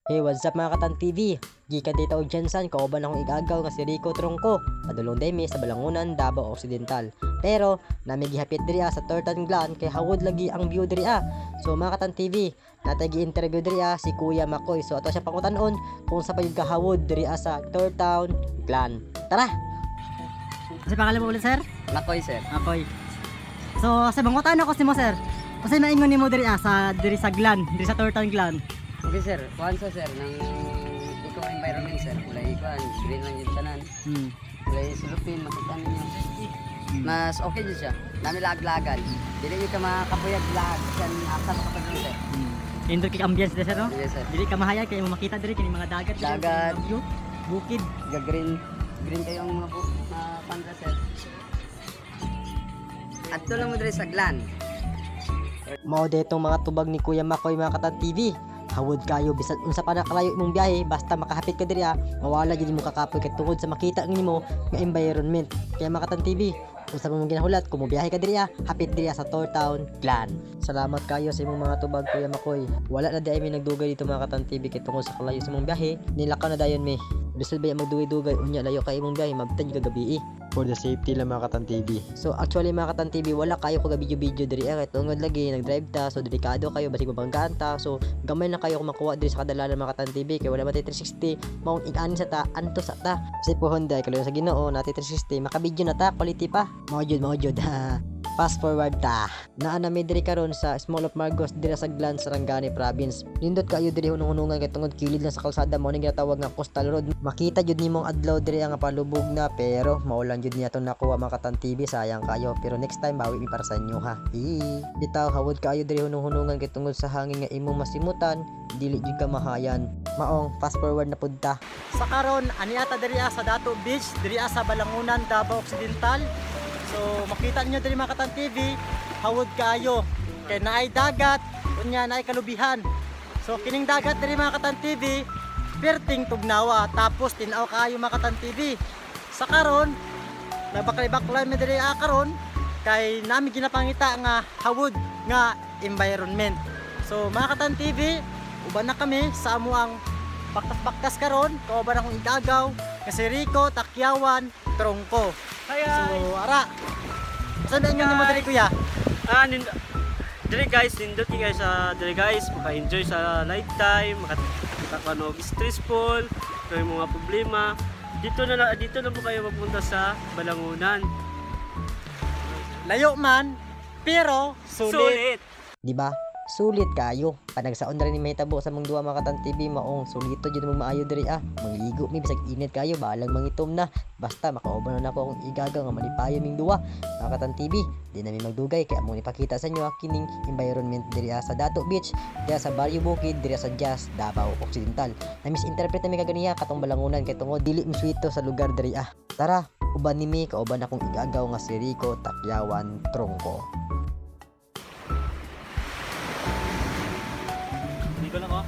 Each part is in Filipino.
Hey, what's up mga Katan TV? Gikan dito og Jensen, kauban akong igagaw nga si Rico Tronco, padulong demi sa Balangunan, Davao Occidental. Pero nami gihapit diri sa Turtan Glan kay hawod lagi ang view diri. So mga Katan TV, natay gi-interview diri si Kuya Makoy. So ato siya pangutan-on kung sa payud kahawod diri sa Turtan Glan. Tara. Kasi pangalan mo ulit, sir? Makoy, sir. Makoy. So sa bangutan ako si mo, sir. Kasi naingon nimo diri sa Glan, diri sa Turtan Glan. Okay, sir. Kuhan sa, sir, ng eco-environment, sir. Kulay ikuan, green lang yung tanan. Kulay silupin, makita ninyo. Mas okay dyan siya. Nami lag-lagan. Dili nyo ka makapuyag-lag. Yan, akas kapag doon, sir. Indoor kick ambience diri, sir, no? Yes, sir. Dili ka mahayag kay mo makita diri kini mga dagat. Dagat. View, bukid. Green kayo ang mga pandra, sir. At ito lang mo dali sa Glan. Mao detong mga tubag ni Kuya Makoy mga Katan TV. Hawod kayo bisan unsa pa nakalayo imong biyahe basta makahapit ka diri mawala jud mo kakapoy kay tungod sa makita nimo nga environment. Kaya mga Katan TV, unsa mong ginahulat kung mobiyahe ka diri hapit diri sa Turtown Glan. Salamat kayo sa imong mga tubag Kuya Makoy. Wala na di mi nagdugay dito mga Katan TV kay tungod sa kalayo sa imong biyahe. Nilakaw na dayon mi. Bisod ba magdugay-dugay unya layo kay imong biyahe mabtad ka gabi for the safety lang mga Katan TV. So actually mga Katan TV, wala kayo ko video diri kay tungod lagi nag-drive ta, so delikado kayo basig mabanggaan ta. So gamay na kayo kung makuha diri sa kadalanan mga Katan TV kay wala matay 360 maong ig-ani sa ta anto sa ta. Kasi po Honda kay sa Ginoo natay 360 maka-video na ta quality pa. Mao jud fast forward ta. Naa na mi diri karon sa Small of Margos diri sa Glan, Sarangani Province. Nindot kayo diri hunong-hunongan kay tungod kilid lang sa kalsada mao ning ginatawag nga coastal road. Makita jud nimong adlaw diri ang palubog na pero maulan jud niya to nakuha mga Katan TV, sayang kayo. Pero next time bawi mi para sa inyo ha. Bitaw hawod kayo diri hunong-hunongan kay tungod sa hangin nga imong masimutan, dili jud ka mahayan. Maong fast forward na pudta. Sa karon ani ata diri sa Dato Beach, diri sa Balangunan, Davao Occidental. So makita niyo diri mga Katan TV, hawod kayo kay naay dagat, unya naay kalubihan. So kining dagat diri mga Katan TV, perting tugnawa tapos tinaw kayo mga Katan TV. Sa karon nagbaklay-baklay mi diri karon kay nami ginapangita nga hawod nga environment. So mga Katan TV, uban na kami sa amuang baktas-baktas karon, kauban akong igagaw kasi Rico Takyawan Tronco. So ara. Saan na inyo mo diri kuya? Diri guys, nindot guys diri guys, maka-enjoy sa night time, makakanog stressful, may mga problema. Dito na po kayo mapunta sa Balangunan. Layo man, pero sulit. Di ba? Sulit kayo. Panagsaon na rin ni mahitabo sa mong duwa mga Katan TV, maong sulito jud mo maayo diri Mangligo mi bisag init kayo, balang mangitom na. Basta makauban na ako akong igagaw nga malipayon ming duwa. Mga Katan TV, di na mi magdugay kay among ipakita sa inyo kining environment diri sa Dato Beach, diri sa Barrio Bukid, diri sa Jas, Davao Occidental. Na misinterpret na mi kaganiya katong Balangunan kay tungod dili miswito sa lugar diri Tara, uban nimi kauban akong igagaw nga si Rico Takyawan Tronco. Hindi ko lang oh.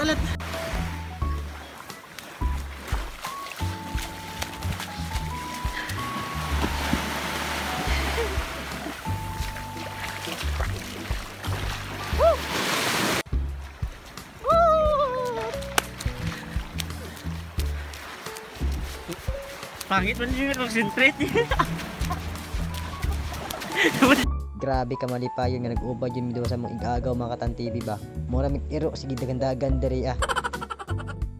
Ulit. Pangit man yung concentrate. Grabe ka malipayon nga nag-ubad yun midwa sa mong igagaw mga Katan TV ba. Mura iro sige dagandagan diri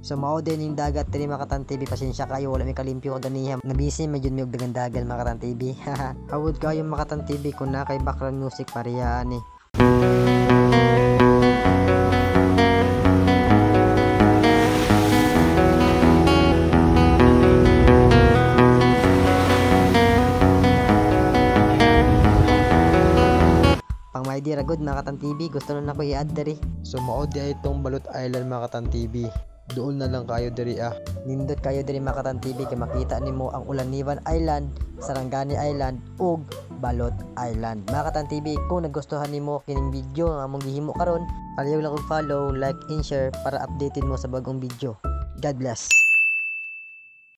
So mao din yung dagat diri mga Katan TV, pasensya kayo wala mi kalimpyo og ganiha. Nabisi medyo mi og dagandagan mga Katan TV. Hawod kayo mga Katan TV kung na kay background music parehaan Pang may di ragod mga Katan TV, gusto na ako i-add diri. So mao di itong Balot Island mga Katan TV. doon na lang kayo diri Nindot kayo diri Makatan TV kay makita nimo ang Ulaniban Island, Sarangani Island ug Balot Island. Makatan TV, kung nagustuhan nimo kining video nga among gihimo karon, aliw lang og follow, like and share para updated mo sa bagong video. God bless.